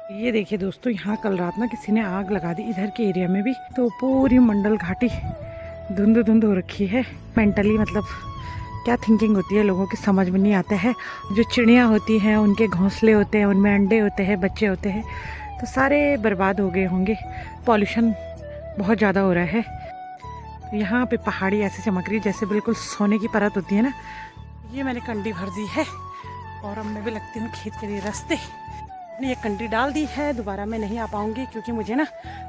ये देखिए दोस्तों, यहाँ कल रात ना किसी ने आग लगा दी इधर के एरिया में भी। तो पूरी मंडल घाटी धुंध धुंध हो रखी है। मेंटली मतलब क्या थिंकिंग होती है लोगों की समझ में नहीं आता है। जो चिड़ियाँ होती हैं उनके घोंसले होते हैं, उनमें अंडे होते हैं, बच्चे होते हैं, तो सारे बर्बाद हो गए होंगे। पॉल्यूशन बहुत ज़्यादा हो रहा है। यहाँ पे पहाड़ी ऐसे चमक रही जैसे बिल्कुल सोने की परत होती है ना। ये मैंने कंडी भर दी है और अब मैं भी लगती हूँ खेत के लिए रास्ते। अपनी एक कंडी डाल दी है, दोबारा मैं नहीं आ पाऊँगी क्योंकि मुझे ना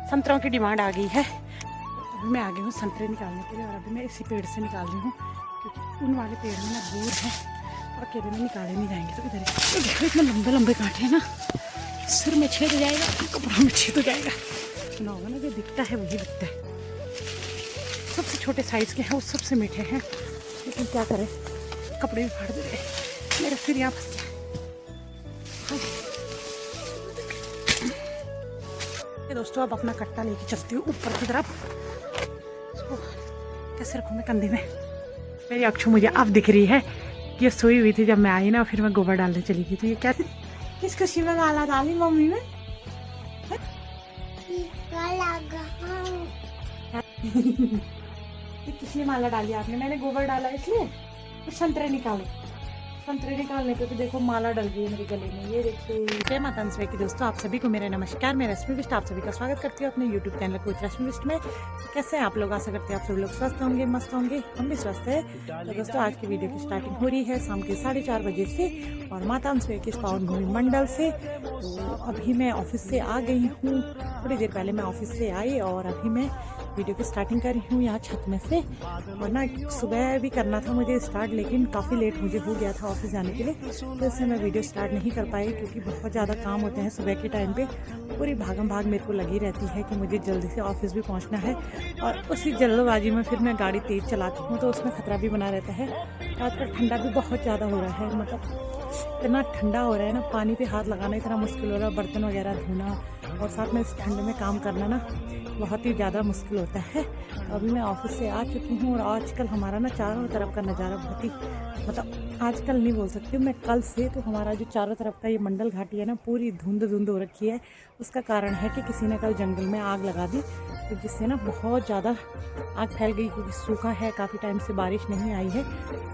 संतरों की डिमांड आ गई है। अभी मैं आ गई हूँ संतरे निकालने के लिए और अभी मैं इसी पेड़ से निकाल रही हूँ क्योंकि उन वाले पेड़ में ना दूर है और अकेले में निकाले नहीं जाएंगे। तो इधर तो देखो इतने लंबे लंबे कांटे हैं ना, सिर में छेद हो जाएगा, कपड़ों में छेद हो जाएगा। सुना होगा ना, जो दिखता है वही दिखता है। सबसे छोटे साइज़ के हैं वो सबसे मीठे हैं, लेकिन क्या करें, कपड़े भी फाड़ दे। मेरा सिर यहाँ फंस गया। दोस्तों अब अपना कट्टा लेके चलती हूँ ऊपर की तरफ। इसको कैसे रखूँ मैं कंधे में। मेरी अक्षु मुझे अब दिख रही है। ये सोई हुई थी जब मैं आई ना, फिर मैं गोबर डालने चली गई। तो ये क्या किस खुशी में गाला डाली मम्मी ने? किसने माला डाली आपने? मैंने गोबर डाला इसलिए। तो संतरे निकालो, संतरे निकालने पे तो देखो माला डल गई है मेरे गले में। ये देखिए। जय माता दी की दोस्तों, आप सभी को मेरा नमस्कार। मैं रश्मि बिष्ट आप सभी का स्वागत करती हूँ अपने यूट्यूब चैनल कोच रश्मि बिष्ट में। कैसे हैं आप लोग? आशा करते हैं आप सभी लोग स्वस्थ होंगे, मस्त होंगे, हम भी स्वस्थ है। तो दोस्तों आज की वीडियो की स्टार्टिंग हो रही है शाम के 4:30 बजे से और माता दी के पावन भूमि मंडल से। तो अभी मैं ऑफिस से आ गई हूँ, थोड़ी देर पहले मैं ऑफिस से आई और अभी मैं वीडियो की स्टार्टिंग कर रही हूँ यहाँ छत में से। और ना सुबह भी करना था मुझे स्टार्ट, लेकिन काफ़ी लेट मुझे हो गया था ऑफिस जाने के लिए, तो इससे मैं वीडियो स्टार्ट नहीं कर पाई क्योंकि बहुत ज़्यादा काम होते हैं सुबह के टाइम पे। पूरी भागम भाग मेरे को लगी रहती है कि मुझे जल्दी से ऑफिस भी पहुँचना है और उसी जल्दबाजी में फिर मैं गाड़ी तेज़ चलाती हूँ तो उसमें खतरा भी बना रहता है। आजकल ठंडा भी बहुत ज़्यादा हो रहा है, मतलब इतना ठंडा हो रहा है ना, पानी पे हाथ लगाना इतना मुश्किल हो रहा है, बर्तन वगैरह धोना और साथ में इस ठंड में काम करना ना बहुत ही ज़्यादा मुश्किल होता है। तो अभी मैं ऑफिस से आ चुकी हूँ और आजकल हमारा ना चारों तरफ का नज़ारा बहुत ही, मतलब आजकल नहीं बोल सकती मैं, कल से तो हमारा जो चारों तरफ का ये मंडल घाटी है ना पूरी धुंध धुंध हो रखी है। उसका कारण है कि किसी ने कल जंगल में आग लगा दी, तो जिससे ना बहुत ज़्यादा आग फैल गई क्योंकि सूखा है, काफ़ी टाइम से बारिश नहीं आई है,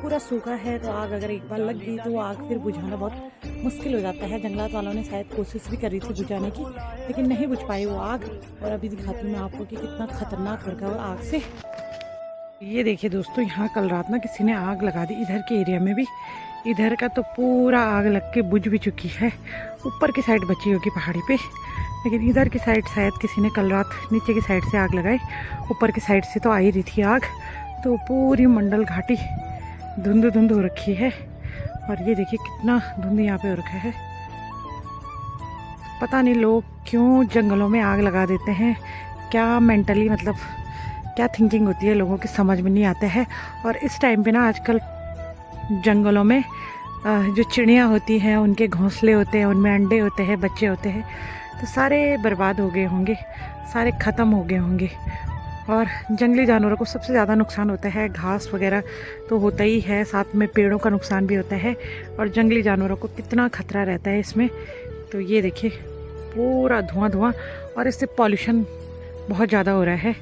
पूरा सूखा है। तो आग अगर एक बार लग गई तो वो आग फिर बुझाना बहुत मुश्किल हो जाता है। जंगलात वालों ने शायद कोशिश भी करी थी बुझाने की, लेकिन नहीं बुझ पाई वो आग। और अभी दिखाती हूँ मैं आपको कि कितना खतरनाक लगा वो आग से। ये देखिए दोस्तों, यहाँ कल रात ना किसी ने आग लगा दी इधर के एरिया में भी। इधर का तो पूरा आग लग के बुझ भी चुकी है। ऊपर की साइड बची होगी पहाड़ी पे, लेकिन इधर की साइड शायद किसी ने कल रात नीचे की साइड से आग लगाई। ऊपर की साइड से तो आ ही रही थी आग। तो पूरी मंडल घाटी धुंध धुंध हो रखी है और ये देखिए कितना धुंध यहाँ पे हो रखा है। पता नहीं लोग क्यों जंगलों में आग लगा देते हैं, क्या मेंटली मतलब क्या थिंकिंग होती है लोगों की समझ में नहीं आता है। और इस टाइम पे ना आजकल जंगलों में जो चिड़ियाँ होती हैं उनके घोंसले होते हैं, उनमें अंडे होते हैं, बच्चे होते हैं, तो सारे बर्बाद हो गए होंगे, सारे ख़त्म हो गए होंगे। और जंगली जानवरों को सबसे ज़्यादा नुकसान होता है। घास वगैरह तो होता ही है, साथ में पेड़ों का नुकसान भी होता है और जंगली जानवरों को कितना खतरा रहता है इसमें। तो ये देखिए पूरा धुआं धुआं और इससे पॉल्यूशन बहुत ज़्यादा हो रहा है।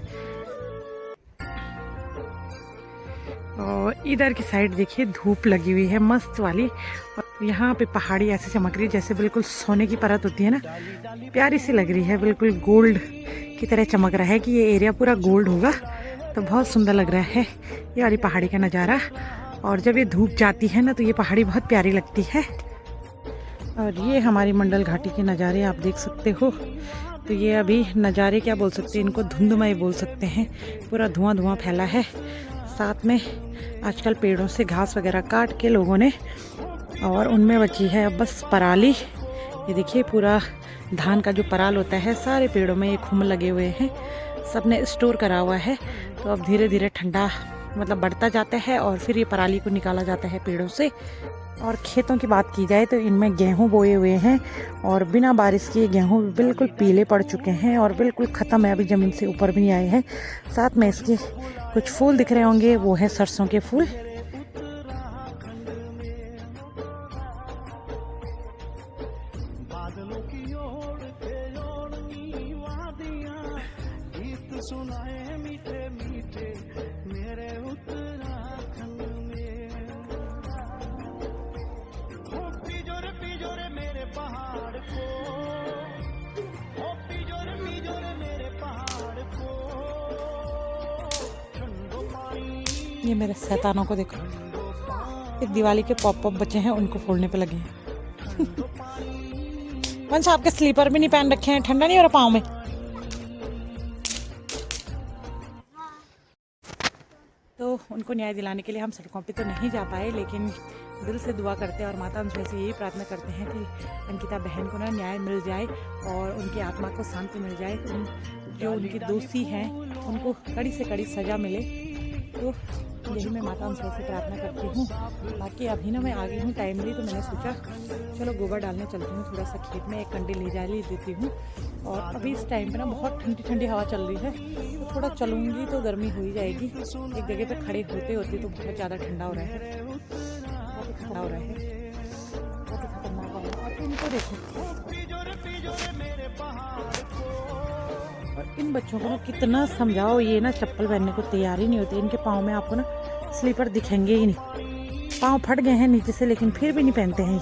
और इधर की साइड देखिए धूप लगी हुई है मस्त वाली, और यहाँ पे पहाड़ी ऐसे चमक रही है जैसे बिल्कुल सोने की परत होती है ना, प्यारी सी लग रही है, बिल्कुल गोल्ड की तरह चमक रहा है कि ये एरिया पूरा गोल्ड होगा। तो बहुत सुंदर लग रहा है ये वाली पहाड़ी का नज़ारा। और जब ये धूप जाती है ना तो ये पहाड़ी बहुत प्यारी लगती है। और ये हमारी मंडल घाटी के नज़ारे आप देख सकते हो। तो ये अभी नज़ारे क्या बोल सकते हैं, इनको धुंधमय बोल सकते हैं। पूरा धुआं धुआं फैला है, साथ में आजकल पेड़ों से घास वगैरह काट के लोगों ने, और उनमें बची है अब बस पराली। ये देखिए पूरा धान का जो पराल होता है सारे पेड़ों में ये खुम लगे हुए हैं, सब ने स्टोर करा हुआ है। तो अब धीरे धीरे ठंडा मतलब बढ़ता जाता है और फिर ये पराली को निकाला जाता है पेड़ों से। और खेतों की बात की जाए तो इनमें गेहूं बोए हुए हैं और बिना बारिश के गेहूं बिल्कुल पीले पड़ चुके हैं और बिल्कुल ख़त्म है, अभी ज़मीन से ऊपर भी नहीं आए हैं। साथ में इसके कुछ फूल दिख रहे होंगे, वो है सरसों के फूल। सुनाए मीठे मीठे मेरे उत्तराखंड में। पिजोरे मेरे पहाड़ को, पिजोरे मेरे पहाड़ को, ठंडो पानी। ये मेरे शैतानों को देखो, एक दिवाली के पॉप बचे हैं, उनको फोड़ने पे लगे हैं। वंश आपके स्लीपर भी नहीं पहन रखे हैं, ठंडा नहीं हो रहा पाँव में? तो उनको न्याय दिलाने के लिए हम सड़कों पे तो नहीं जा पाए, लेकिन दिल से दुआ करते हैं और माता अंशुल से यही प्रार्थना करते हैं कि अंकिता बहन को ना न्याय मिल जाए और उनकी आत्मा को शांति मिल जाए। जो उनके दोषी हैं उनको कड़ी से कड़ी सज़ा मिले। तो यही मैं माता अंशुल से प्रार्थना करती हूँ। बाकी अभी ना मैं आ गई हूँ टाइमली, तो मैंने सोचा चलो गोबर डालने चलती हूँ थोड़ा सा खेत में, एक कंडी ले जा देती हूँ। और अभी इस टाइम पे ना बहुत ठंडी ठंडी हवा चल रही है, तो थोड़ा चलूँगी तो गर्मी हो ही जाएगी। एक जगह पे खड़े होते होते तो बहुत ज़्यादा ठंडा हो रहा है, बहुत खतरा हो रहा है, बहुत खतरनाक हो रहा है। और इनको देखो, और इन बच्चों को ना कितना समझाओ, ये ना चप्पल पहनने को तैयार ही नहीं होते। इनके पाँव में आपको ना स्लीपर दिखेंगे ही नहीं, पाँव फट गए हैं नीचे से, लेकिन फिर भी नहीं पहनते हैं।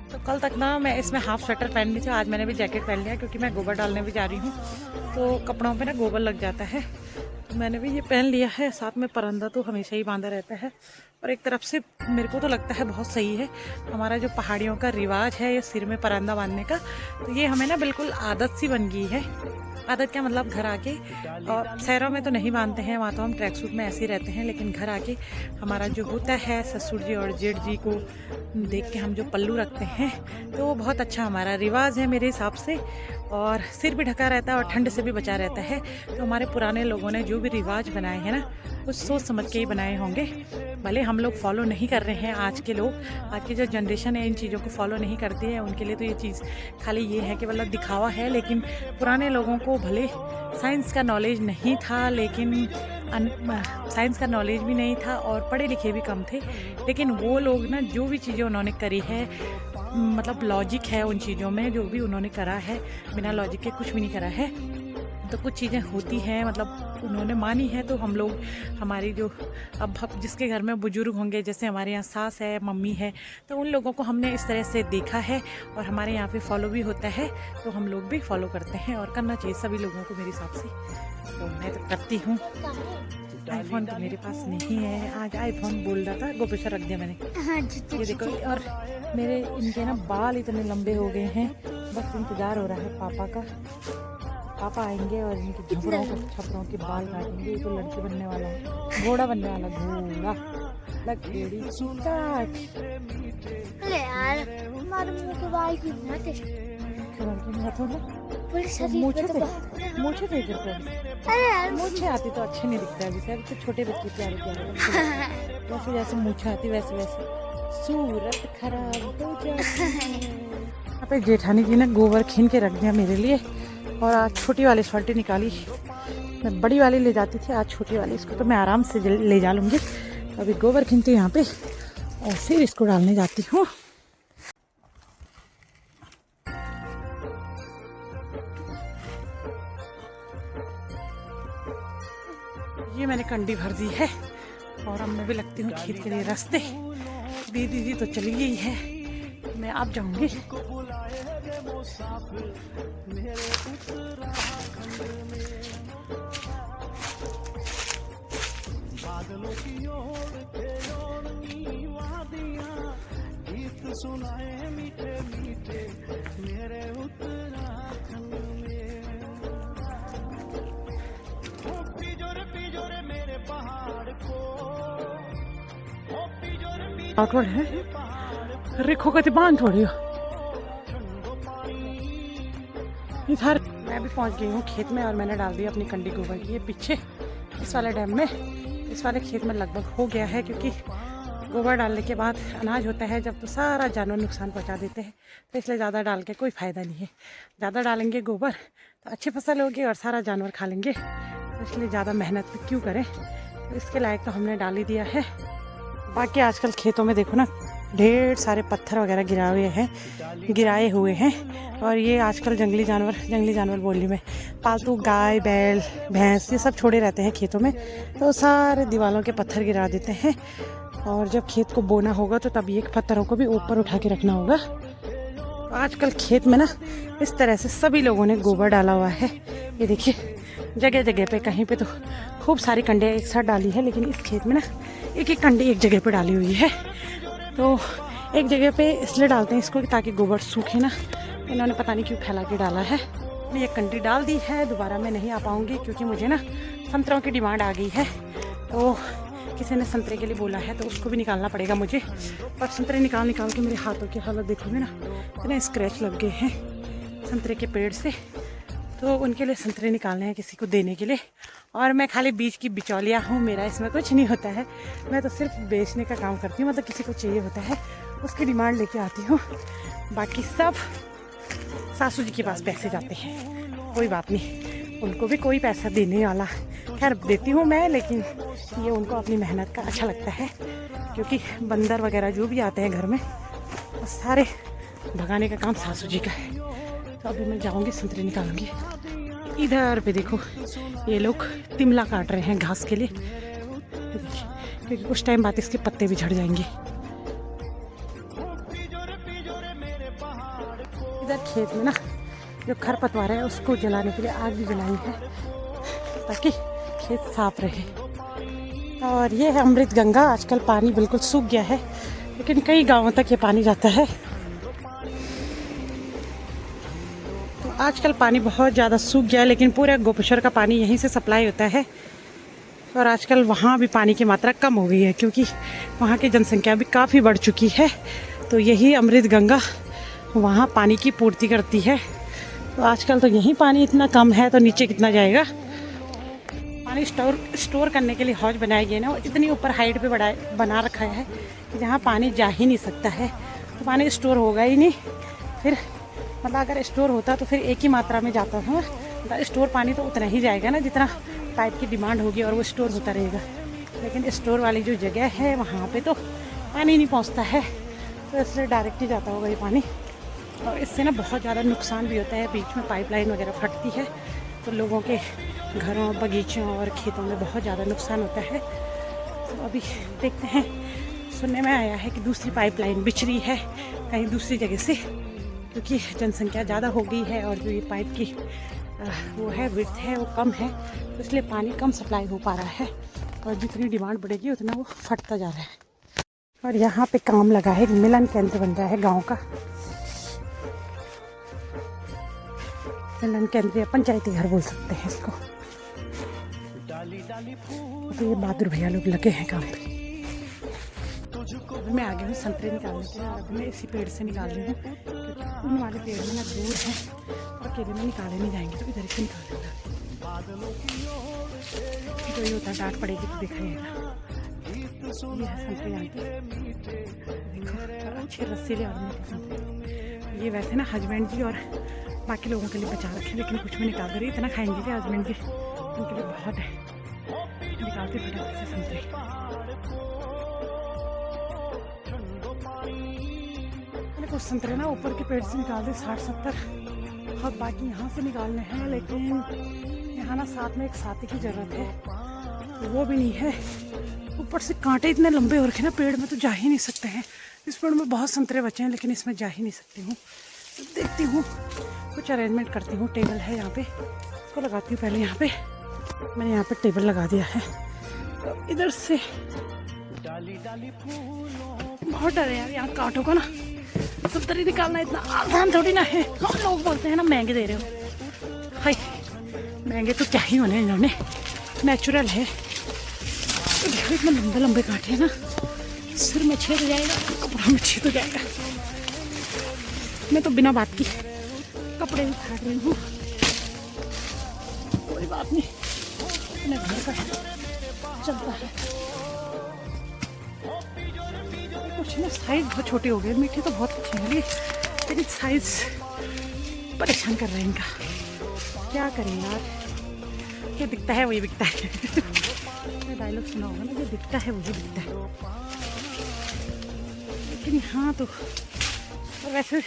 तो कल तक ना मैं इसमें हाफ स्वेटर पहननी थी, आज मैंने भी जैकेट पहन लिया क्योंकि मैं गोबर डालने भी जा रही हूँ, तो कपड़ों पे ना गोबर लग जाता है। तो मैंने भी ये पहन लिया है, साथ में परंदा तो हमेशा ही बांधा रहता है। और एक तरफ से मेरे को तो लगता है बहुत सही है, हमारा जो पहाड़ियों का रिवाज है ये सिर में परंदा बांधने का, तो ये हमें ना बिल्कुल आदत सी बन गई है। आदत क्या मतलब, घर आके, और शहरों में तो नहीं बांधते हैं, वहाँ तो हम ट्रैक सूट में ऐसे ही रहते हैं, लेकिन घर आके हमारा जो होता है ससुर जी और जेठ जी को देख के हम जो पल्लू रखते हैं, तो वो बहुत अच्छा हमारा रिवाज है मेरे हिसाब से। और सिर भी ढका रहता है और ठंड से भी बचा रहता है। तो हमारे पुराने लोगों ने जो भी रिवाज बनाए हैं ना, कुछ सोच समझ के ही बनाए होंगे। भले हम लोग फॉलो नहीं कर रहे हैं, आज के लोग, आज की जो जनरेशन है इन चीज़ों को फॉलो नहीं करती है, उनके लिए तो ये चीज़ खाली ये है कि मतलब दिखावा है। लेकिन पुराने लोगों को भले साइंस का नॉलेज नहीं था, लेकिन साइंस का नॉलेज भी नहीं था और पढ़े लिखे भी कम थे, लेकिन वो लोग ना जो भी चीज़ें उन्होंने करी है, मतलब लॉजिक है उन चीज़ों में, जो भी उन्होंने करा है बिना लॉजिक के कुछ भी नहीं करा है। तो कुछ चीज़ें होती हैं, मतलब उन्होंने मानी है, तो हम लोग, हमारी जो अब जिसके घर में बुजुर्ग होंगे, जैसे हमारे यहाँ सास है, मम्मी है, तो उन लोगों को हमने इस तरह से देखा है और हमारे यहाँ पे फॉलो भी होता है, तो हम लोग भी फॉलो करते हैं और करना चाहिए सभी लोगों को मेरे हिसाब से। तो मैं तो करती हूँ। आईफोन तो मेरे पास नहीं है, आज आईफोन बोल रहा था, गोपेशा रख दिया मैंने। ये देखो, और मेरे इनके ना बाल इतने लंबे हो गए हैं, बस इंतज़ार हो रहा है पापा का। पापा आएंगे और इनके छपरों के बाल काटेंगे। ये तो लड़की बनने वाला है, घोड़ा बनने वाला, घोड़ा लकड़ी काट। अरे यार हमारे मुंह के बाल कितना मूछे थे करते। अरे यार मूछे आती तो अच्छे नहीं दिखता है, जैसे तो छोटे बच्चे प्यारे प्यारे जैसे जैसे मूछे आती वैसे वैसे सूरत खराब हो जाती। यहाँ पे जेठानी जी ने गोबर खीन के रख दिया मेरे लिए, और आज छोटी वाली शर्टी निकाली। मैं बड़ी वाली ले जाती थी, आज छोटी वाली, इसको तो मैं आराम से ले जा लूँगी। अभी गोबर खीनती हूँ यहाँ पे और फिर इसको डालने जाती हूँ। ये मैंने कंडी भर दी है और अब मैं भी लगती हूँ खेत के लिए रास्ते। दीदी तो चली गई है, मैं अब जाऊंगी। बादलों की ओर वादियां गीत सुनाए मीठे मीठे मेरे उत्तराखंड में। पिजोरे मेरे पहाड़ को, आउटवर्ड है रिखो का बांध थोड़ी इधर। मैं भी पहुंच गई हूँ खेत में और मैंने डाल दिया अपनी कंडी गोबर की। ये पीछे इस वाले डैम में, इस वाले खेत में लगभग हो गया है, क्योंकि गोबर डालने के बाद अनाज होता है जब, तो सारा जानवर नुकसान पहुंचा देते हैं, तो इसलिए ज़्यादा डाल के कोई फ़ायदा नहीं है। ज़्यादा डालेंगे गोबर तो अच्छी फसल होगी और सारा जानवर खा लेंगे, तो इसलिए ज़्यादा मेहनत क्यों करें। तो इसके लायक तो हमने डाल ही दिया है। बाकी आजकल खेतों में देखो ना ढेर सारे पत्थर वगैरह गिराए हुए हैं। और ये आजकल जंगली जानवर बोली में पालतू गाय बैल भैंस ये सब छोड़े रहते हैं खेतों में, तो सारे दीवारों के पत्थर गिरा देते हैं। और जब खेत को बोना होगा तो तब ये पत्थरों को भी ऊपर उठा के रखना होगा। आजकल खेत में ना इस तरह से सभी लोगों ने गोबर डाला हुआ है। ये देखिए जगह जगह पे, कहीं पे तो खूब सारी कंडे एक साथ डाली है, लेकिन इस खेत में ना एक एक कंडी एक जगह पे डाली हुई है। तो एक जगह पे इसलिए डालते हैं इसको ताकि गोबर सूखे ना। इन्होंने पता नहीं क्यों फैला के डाला है। मैं एक कंडी डाल दी है, दोबारा मैं नहीं आ पाऊँगी क्योंकि मुझे ना संतरों की डिमांड आ गई है। तो किसी ने संतरे के लिए बोला है तो उसको भी निकालना पड़ेगा मुझे। और संतरे निकाल के मेरे हाथों की हालत देखोगे ना, इतने स्क्रैच लग गए हैं संतरे के पेड़ से। तो उनके लिए संतरे निकालने हैं किसी को देने के लिए। और मैं खाली बीज की बिचौलिया हूँ, मेरा इसमें कुछ नहीं होता है। मैं तो सिर्फ बेचने का काम करती हूँ, मतलब किसी को चाहिए होता है उसकी डिमांड लेके आती हूँ। बाकी सब सासू जी के पास पैसे जाते हैं, कोई बात नहीं, उनको भी कोई पैसा देने वाला खैर देती हूँ मैं, लेकिन ये उनको अपनी मेहनत का अच्छा लगता है। क्योंकि बंदर वगैरह जो भी आते हैं घर में वो सारे भगाने का काम सासू जी का है। तो अभी मैं जाऊँगी संतरे निकालूंगी। इधर पे देखो ये लोग तिमला काट रहे हैं घास के लिए, क्योंकि कुछ टाइम बाद इसके पत्ते भी झड़ जाएंगे। इधर खेत में ना जो खरपतवार है उसको जलाने के लिए आग भी जलाई है ताकि खेत साफ रहे। और ये है अमृत गंगा। आजकल पानी बिल्कुल सूख गया है, लेकिन कई गांवों तक ये पानी जाता है। तो आजकल पानी बहुत ज़्यादा सूख गया है, लेकिन पूरे गोपेश्वर का पानी यहीं से सप्लाई होता है। और आजकल वहाँ भी पानी की मात्रा कम हो गई है क्योंकि वहाँ की जनसंख्या भी काफ़ी बढ़ चुकी है। तो यही अमृत गंगा वहाँ पानी की पूर्ति करती है। तो आजकल तो यहीं पानी इतना कम है, तो नीचे कितना जाएगा। पानी स्टोर करने के लिए हौज बनाई गई ना, और इतनी ऊपर हाइट पे बना रखा है कि जहाँ पानी जा ही नहीं सकता है, तो पानी स्टोर होगा ही नहीं। फिर मतलब अगर स्टोर होता तो फिर एक ही मात्रा में जाता था, मतलब स्टोर पानी तो उतना ही जाएगा ना जितना पाइप की डिमांड होगी, और वो स्टोर होता रहेगा। लेकिन स्टोर वाली जो जगह है वहाँ पे तो पानी नहीं पहुँचता है, तो इसलिए डायरेक्ट ही जाता होगा ये पानी। और इससे ना बहुत ज़्यादा नुकसान भी होता है, बीच में पाइपलाइन वगैरह फटती है तो लोगों के घरों बगीचों और खेतों में बहुत ज़्यादा नुकसान होता है। तो अभी देखते हैं, सुनने में आया है कि दूसरी पाइपलाइन बिछ रही है कहीं दूसरी जगह से, क्योंकि जनसंख्या ज़्यादा हो गई है और जो ये पाइप की वो है विड्थ है वो कम है, तो इसलिए पानी कम सप्लाई हो पा रहा है और जितनी डिमांड बढ़ेगी उतना वो फटता जा रहा है। और यहाँ पे काम लगा है, मिलन केंद्र बन रहा है गाँव का। मिलन केंद्र या पंचायती घर बोल सकते हैं इसको। तो ये बहादुर भैया लोग लगे हैं काम पे। मैं आ गई हूँ संतरे निकालने के लिए। अभी मैं इसी पेड़ से निकाल रही हूँ क्योंकि उन वाले पेड़ में ना दूर है और अकेले में निकाले नहीं जाएंगे, तो इधर से निकालेंगे। तो ये होता डांट पड़ेगी तो दिखाइएगा। ये है संतरे यहाँ पे, देखो अच्छे रसीले और मीठे संतरे। ये वैसे ना हस्बैंड जी और बाकी लोगों के लिए बचा रखे, लेकिन कुछ में निकाल कर इतना खाएंगे कि हस्बैंड जी उनके लिए बहुत है। निकालते फटाफट से संतरे। मैंने कुछ संतरे ना ऊपर के पेड़ से निकाल दे 60-70 और बाकी यहाँ से निकालने हैं, लेकिन यहाँ ना साथ में एक साथी की ज़रूरत है, वो भी नहीं है। ऊपर से कांटे इतने लंबे हो रखे ना पेड़ में, तो जा ही नहीं सकते हैं। इस पेड़ में बहुत संतरे बचे हैं, लेकिन इसमें जा ही नहीं सकती हूँ। तो देखती हूँ कुछ अरेंजमेंट करती हूँ। टेबल है यहाँ पे, इसको लगाती हूँ पहले। यहाँ पे मैंने यहाँ पे टेबल लगा दिया है। तो इधर से बहुत डर है यार यहाँ कांटों का ना, संतरे निकालना इतना आसान थोड़ी ना है। लोग बोलते हैं ना महंगे दे रहे हो, हाय महंगे तो क्या ही होने, इन्होंने नेचुरल है। इतने लंबे लंबे कांटे हैं ना, सिर में छेद हो जाएगा, कपड़ों में छेद हो जाएगा। मैं तो बिना बात की कपड़े भी फाड़ रही हूँ, कोई बात नहीं, अपने घर का चलता है। कुछ ना साइज बहुत छोटे हो गए, मीठे तो बहुत अच्छे हैं लेकिन साइज परेशान कर रहे हैं इनका। क्या करें यार, ये दिखता है वही बिकता है। डायलॉग सुना होगा ना, जो दिखता है वही बिकता है। लेकिन यहाँ तो वैसे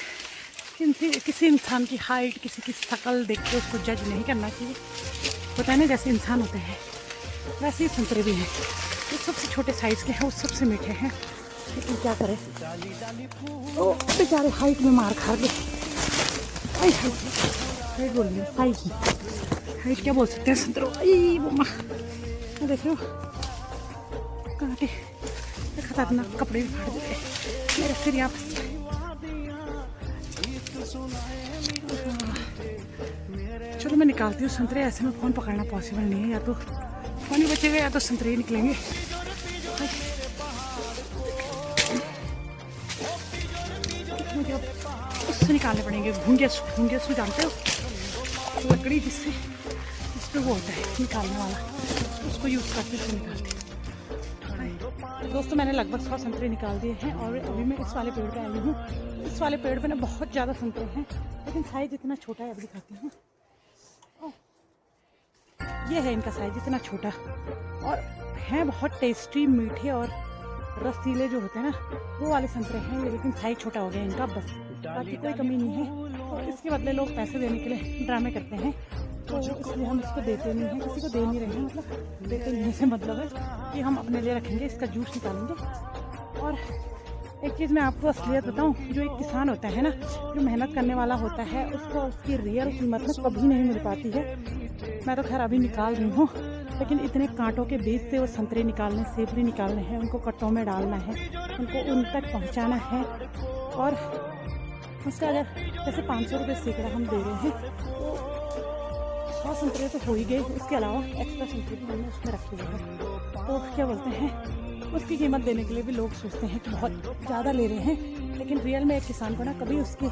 किसी इंसान की हाइट, किसी की शक्ल देख के उसको जज नहीं करना चाहिए। होता है ना, जैसे इंसान होते हैं वैसे ही संतरे भी हैं। ये सबसे छोटे साइज़ के हैं, वो सबसे मीठे हैं, लेकिन क्या करें, वो बेचारे हाइट में मार खा गए। हाइट बोल रही है, हाइट क्या बोल सकते हैं संतरों। आई वो माँ, देख लो कांटे, खतरनाक, कपड़े भी फाड़ देते मेरे सिर यहाँ फंस गए। चलो मैं निकालती हूँ संतरे। ऐसे में फ़ोन पकड़ना पॉसिबल नहीं है, या तो फ़ोन ही बचेगा या तो संतरे ही निकलेंगे। मुझे अब उससे निकालने पड़ेंगे, घूंगे सु जानते हो, लकड़ी जिस पे वो होता है निकालने वाला, उसको यूज़ करके उसको निकालते हैं। दोस्तों मैंने लगभग 100 संतरे निकाल दिए हैं और अभी मैं इस वाले पेड़ पे आई हूँ। इस वाले पेड़ पे ना बहुत ज़्यादा संतरे हैं, लेकिन साइज़ इतना छोटा है। अभी दिखाती हूँ, ये है इनका साइज़ इतना छोटा, और हैं बहुत टेस्टी, मीठे और रसीले जो होते हैं ना, वो वाले संतरे हैं ये, लेकिन साइज़ छोटा हो गया इनका बस, बाकी कोई कमी नहीं है। और इसके बदले लोग पैसे देने के लिए ड्रामे करते हैं, तो इसलिए हम इसको देते नहीं हैं, किसी को दे नहीं रहे हैं। मतलब देते नहीं से मतलब है कि हम अपने लिए रखेंगे, इसका जूस निकालेंगे। और एक चीज़ मैं आपको असलियत बताऊं, जो एक किसान होता है ना, जो मेहनत करने वाला होता है, उसको उसकी रियल कीमत में कभी नहीं मिल पाती है। मैं तो खैर अभी निकाल रही हूँ, लेकिन इतने कांटों के बीच से वो संतरे निकालने, सेबरी निकालने हैं, उनको कट्टों में डालना है, उनको उन तक पहुँचाना है। और उसका अगर जैसे 500 रुपये सैकड़ा हम दे रहे हैं, तो 100 संतरे तो हो ही गए, इसके अलावा एक्स्ट्रा संतरे भी हमने उसमें रखे हुए हैं। तो क्या बोलते हैं, उसकी कीमत देने के लिए भी लोग सोचते हैं कि बहुत ज़्यादा ले रहे हैं, लेकिन रियल में एक किसान को ना कभी उसकी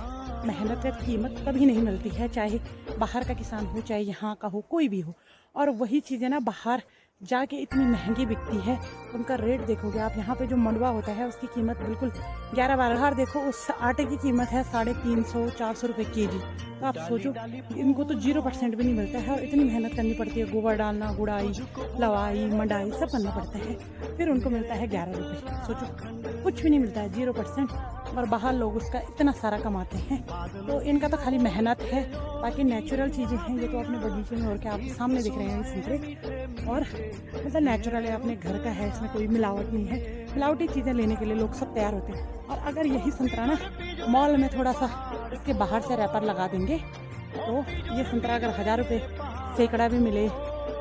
मेहनत की कीमत कभी नहीं मिलती है, चाहे बाहर का किसान हो, चाहे यहाँ का हो, कोई भी हो। और वही चीज़ें ना बाहर जाके इतनी महंगी बिकती है, उनका रेट देखोगे आप, यहाँ पे जो मंडवा होता है उसकी कीमत बिल्कुल 11-12। देखो उस आटे की कीमत है 350-400 रुपये kg। तो आप सोचो, इनको तो 0% भी नहीं मिलता है, और इतनी मेहनत करनी पड़ती है, गोबर डालना, गुड़ाई, लवाई, मंडाई सब करना पड़ता है, फिर उनको मिलता है 11 रुपये। सोचो कुछ भी नहीं मिलता है, 0%। और बाहर लोग उसका इतना सारा कमाते हैं। तो इनका तो खाली मेहनत है, बाकी नेचुरल चीज़ें हैं। ये तो अपने बगीचे में और क्या आप सामने दिख रहे हैं संतरे, और मतलब नेचुरल है, अपने घर का है, इसमें कोई मिलावट नहीं है। मिलावटी चीज़ें लेने के लिए लोग सब तैयार होते हैं। और अगर यही संतरा ना मॉल में थोड़ा सा इसके बाहर से रैपर लगा देंगे, तो ये संतरा अगर 1000 रुपये सैकड़ा भी मिले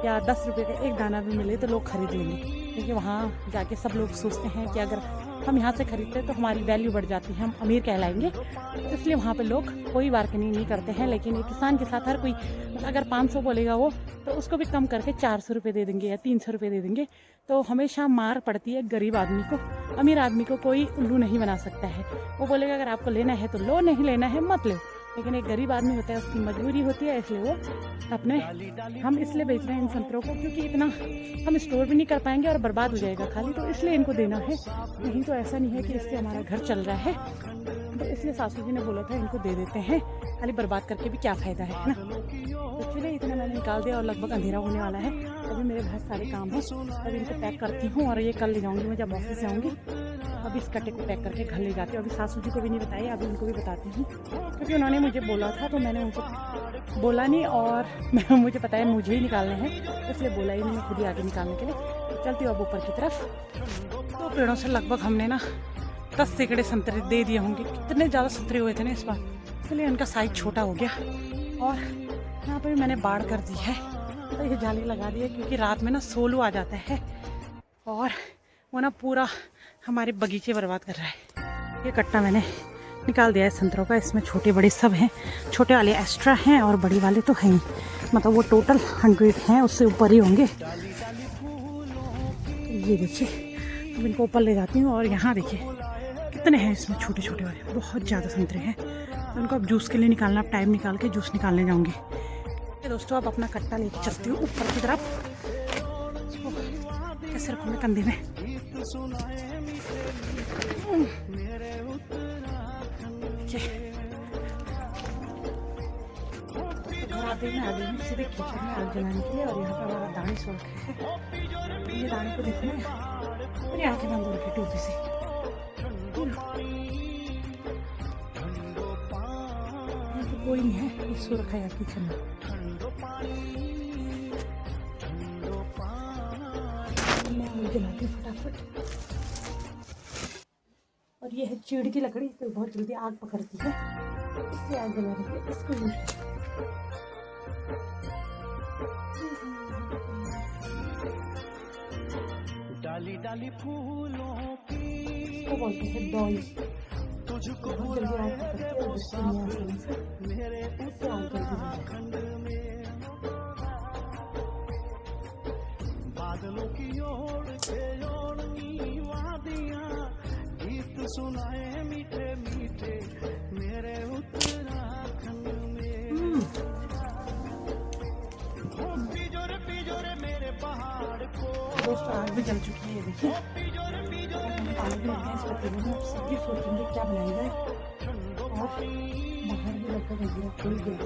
या 10 रुपये का एक दाना भी मिले, तो लोग खरीद लेंगे, क्योंकि वहाँ जाके सब लोग सोचते हैं कि अगर हम यहाँ से खरीदते हैं तो हमारी वैल्यू बढ़ जाती है, हम अमीर कहलाएंगे। तो इसलिए वहाँ पे लोग कोई बार्गेनिंग नहीं करते हैं। लेकिन एक किसान के साथ हर कोई अगर 500 बोलेगा वो, तो उसको भी कम करके 400 रुपये दे देंगे या 300 रुपये दे देंगे। तो हमेशा मार पड़ती है गरीब आदमी को। अमीर आदमी को कोई उल्लू नहीं बना सकता है। वो बोलेगा अगर आपको लेना है तो लो, नहीं लेना है मत लो। लेकिन एक गरीब आदमी होता है, उसकी मजबूरी होती है, इसलिए वो अपने, हम इसलिए बेच रहे हैं इन संतरों को क्योंकि इतना हम स्टोर भी नहीं कर पाएंगे और बर्बाद हो जाएगा खाली, तो इसलिए इनको देना है। नहीं तो ऐसा नहीं है कि इससे हमारा घर चल रहा है। तो इसलिए सासू जी ने बोला था इनको दे देते हैं, खाली बर्बाद करके भी क्या फ़ायदा है ना। तो चलिए इतना मैंने निकाल दिया और लगभग अंधेरा होने वाला है। अभी मेरे बहुत सारे काम हैं, अभी इनको पैक करती हूँ और ये कल ले जाऊँगी मैं जब ऑफिस जाऊँगी। अभी इस कट्टे को पैक करके घर ले जाती हूँ। अभी सासू जी को भी नहीं बताई, अभी उनको भी बताती हूँ क्योंकि उन्होंने मुझे बोला था, तो मैंने उनको बोला नहीं, और मुझे पता है मुझे ही निकालने हैं, इसलिए बोला ही नहीं, मैं खुद ही आगे निकालने के लिए चलती हूँ अब ऊपर की तरफ। तो पेड़ों से लगभग हमने ना 10 सैकड़े संतरे दे दिए होंगे। कितने ज़्यादा संतरे हुए थे ना इस बार, इसलिए उनका साइज छोटा हो गया। और यहाँ पर मैंने बाढ़ कर दी है, तो ये जाली लगा दी है क्योंकि रात में ना सोलू आ जाता है और वो ना पूरा हमारे बगीचे बर्बाद कर रहा है। ये कट्टा मैंने निकाल दिया है संतरों का, इसमें छोटे बड़े सब हैं, छोटे वाले एक्स्ट्रा हैं और बड़ी वाले तो हैं, मतलब वो टोटल 100 हैं, उससे ऊपर ही होंगे। ये देखिए, अब इनको ऊपर ले जाती हूँ और यहाँ देखिए कितने हैं इसमें छोटे छोटे वाले, बहुत ज़्यादा संतरे हैं। तो उनको अब जूस के लिए निकालना, अब टाइम निकाल के जूस निकालने जाऊँगी। दोस्तों अब अपना कट्टा लेके चलती हूँ ऊपर की तरफ। कैसे रखूँ मैं कंधे में, मैं आ गई हूँ सीधे किचन में आग जलाने के लिए। और यहाँ पर हमारा दाने सो रखे हैं, ये दाने को देखना है और यहाँ के बंद हो रखे टोपी से। यहाँ पे कोई नहीं है, ये सो रखा है यहाँ किचन में। मैं आग जलाती हूँ फटाफट। और ये है चीड़ की लकड़ी, तो बहुत जल्दी आग पकड़ती है, इससे आग जलाने के लिए इसको यूज करते हैं। डाली डाली फूलों की इसको बोलते हैं डॉल। तुझको बहुत जल्दी आग पकड़ती है और गुस्से में आसानी से मेरे इससे आग जल्दी जल जाती है। खंड में बादलों की ओर से ओढ़नी वादियां गीत सुनाए मीठे मीठे मेरे उत्तराखंड में। पिजोरे मेरे पहाड़ को दोस्तों आग भी जल चुकी है, ये देखिए। पानी भी लग गया इस पतीले में। अब सब्जी सोचेंगे क्या बनाई जाए, और बाहर भी लगता है कोई देर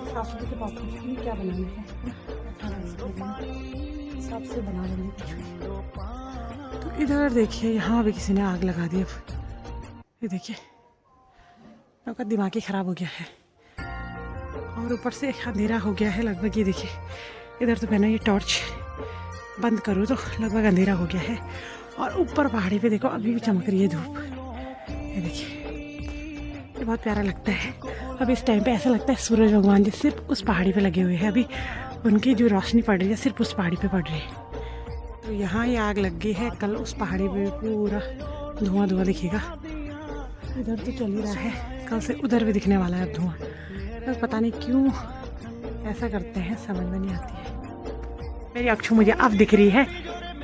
साफ सुथरे के पास पूछती क्या बनाना है, हिसाब से बना लेंगे कुछ। तो इधर देखिए, यहाँ भी किसी ने आग लगा दी। अब ये देखिए, आपका दिमाग ही खराब हो गया है, और ऊपर से अंधेरा हो गया है लगभग। ये देखिए इधर तो मैंने ये टॉर्च बंद करूँ तो लगभग अंधेरा हो गया है, और ऊपर पहाड़ी पे देखो अभी भी चमक रही है धूप। ये देखिए, ये बहुत प्यारा लगता है। अब इस टाइम पे ऐसा लगता है सूरज भगवान जी सिर्फ उस पहाड़ी पे लगे हुए हैं, अभी उनकी जो रोशनी पड़ रही है सिर्फ उस पहाड़ी पे पड़ रही है। तो यहाँ ये आग लग गई है, कल उस पहाड़ी पे पूरा धुआं धुआं दिखेगा। इधर तो चल ही रहा है, कल से उधर भी दिखने वाला है अब धुआं। तो पता नहीं क्यों ऐसा करते हैं, समझ में नहीं आती है। मेरी अक्षु मुझे अब दिख रही है,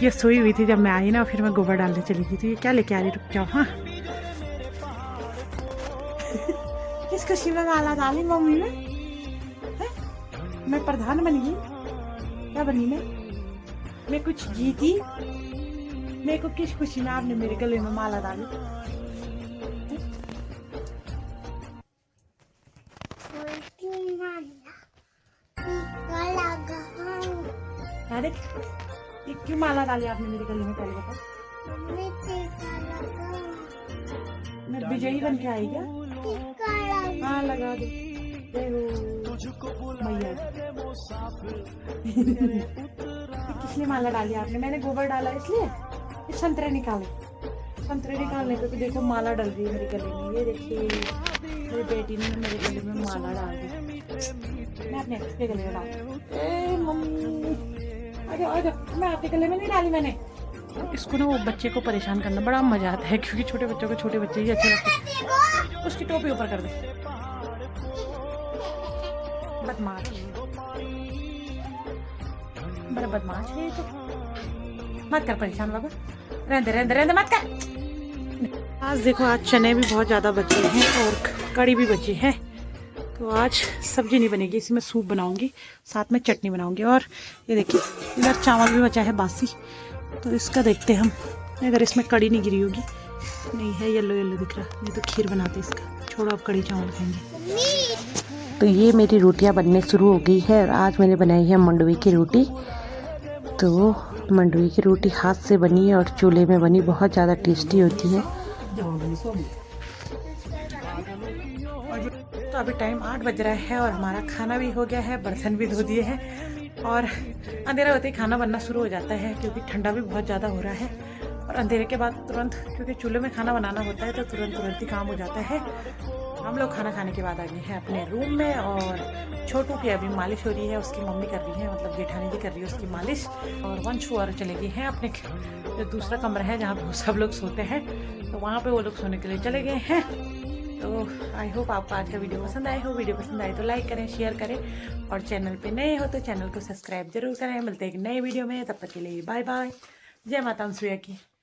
ये सोई हुई थी जब मैं आई ना, फिर मैं गोबर डालने चली गई थी। ये क्या लेके आ रही, रुक जाओ। हाँ किस खुशी में माला डाली मम्मी ने? मैं प्रधान बन गई, क्या बनी मैं कुछ जीती? मेरे को किस खुशी में आपने मेरे गले में माला डाली? अरे ये क्यों माला डाली आपने मेरे गले में, पहले बताओ। मैं विजयी बन के आई क्या? हाँ लगा दो, जय हो मैया। किसने माला डाली आपने? मैंने गोबर डाला इसलिए। ये संतरे निकालने पे तो देखो माला डल रही है मेरे गले में। ये देखिए मेरी बेटी ने मेरे गले में माला डाल दी। मैं अपने गले में डाल, मम्मी मैं आपके गले में नहीं डाली मैंने। इसको ना वो बच्चे को परेशान करना बड़ा मजा आता है, क्योंकि छोटे बच्चों को छोटे बच्चे ही अच्छे लगते हैं। उसकी टोपी ऊपर कर दे, बदमाश, बड़ा बदमाश है तो। मत कर परेशान बाबा, रहने मत कर। आज देखो, आज चने भी बहुत ज़्यादा बचे हैं और कड़ी भी बची है, तो आज सब्जी नहीं बनेगी, इसी में सूप बनाऊंगी, साथ में चटनी बनाऊंगी। और ये देखिए इधर चावल भी बचा है बासी, तो इसका देखते हम। अगर इसमें कड़ी नहीं गिरी होगी, नहीं है, येलो येलो दिख रहा, नहीं तो खीर बनाते इसका। छोड़ो अब कड़ी चावल खाएंगे। तो ये मेरी रोटियां बनने शुरू हो गई है, और आज मैंने बनाई है मंडुई की रोटी। तो मंडुई की रोटी हाथ से बनी है और चूल्हे में बनी, बहुत ज़्यादा टेस्टी होती है। तो अभी टाइम 8 बज रहा है और हमारा खाना भी हो गया है, बर्तन भी धो दिए हैं, और अंधेरा होते ही खाना बनना शुरू हो जाता है, क्योंकि ठंडा भी बहुत ज़्यादा हो रहा है। और अंधेरे के बाद तुरंत, क्योंकि चूल्हे में खाना बनाना होता है, तो तुरंत ही काम हो जाता है। हम लोग खाना खाने के बाद आ गए हैं अपने रूम में, और छोटू की अभी मालिश हो रही है, उसकी मम्मी कर रही है, मतलब जेठानी जी कर रही है उसकी मालिश। और वंशु और चले गए हैं अपने जो दूसरा कमरा है जहाँ पे सब लोग सोते हैं, तो वहाँ पे वो लोग सोने के लिए चले गए हैं। तो आई होप आपको आज का वीडियो पसंद आए हो। वीडियो पसंद आए तो लाइक करें, शेयर करें, और चैनल पे नए हो तो चैनल को सब्सक्राइब जरूर करें। मिलते हैं एक नए वीडियो में, तब तक के लिए बाय बाय। जय माता अनसुया की।